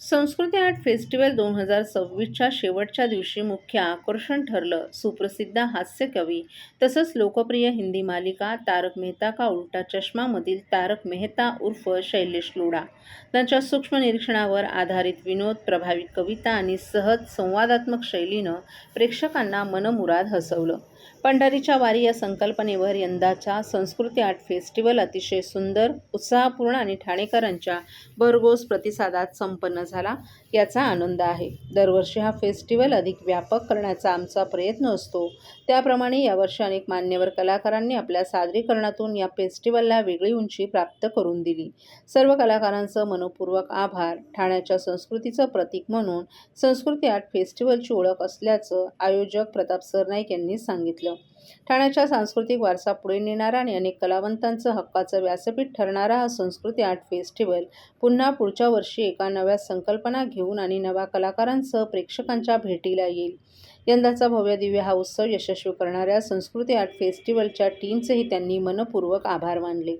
संस्कृती art festival 2026च्या शेवटच्या दिवशी मुख्य आकर्षण ठरलं सुप्रसिद्ध हास्य कवी तसंच लोकप्रिय हिंदी मालिका तारक मेहता का उल्टा चष्मामधील तारक मेहता उर्फ शैलेश लोढा. त्यांच्या सूक्ष्म निरीक्षणावर आधारित विनोद, प्रभावी कविता आणि सहज संवादात्मक शैलीनं प्रेक्षकांना मनमुराद हसवलं. पंढरीच्या वारी या संकल्पनेवर यंदाचा संस्कृती आर्ट फेस्टिवल अतिशय सुंदर, उत्साहपूर्ण आणि ठाणेकरांच्या भरघोस प्रतिसादात संपन्न झाला, याचा आनंद आहे. दरवर्षी हा फेस्टिवल अधिक व्यापक करण्याचा आमचा प्रयत्न असतो. त्याप्रमाणे यावर्षी अनेक मान्यवर कलाकारांनी आपल्या सादरीकरणातून या फेस्टिवलला वेगळी उंची प्राप्त करून दिली. सर्व कलाकारांचं मनःपूर्वक आभार. ठाण्याच्या संस्कृतीचं प्रतीक म्हणून संस्कृती आर्ट फेस्टिवलची ओळख असल्याचं आयोजक प्रताप सरनाईक यांनी सांगितलं. ठाण्याच्या सांस्कृतिक वारसा पुढे नेणारा आणि अनेक कलावंतांचं हक्काचं व्यासपीठ ठरणारा हा संस्कृती आर्ट फेस्टिवल पुन्हा पुढच्या वर्षी एका नव्या संकल्पना घेऊन आणि नव्या कलाकारांसह प्रेक्षकांच्या भेटीला येईल. यंदाचा भव्यदिव्य हा उत्सव यशस्वी करणाऱ्या संस्कृती आर्ट फेस्टिवलच्या टीमचेही त्यांनी मनःपूर्वक आभार मानले.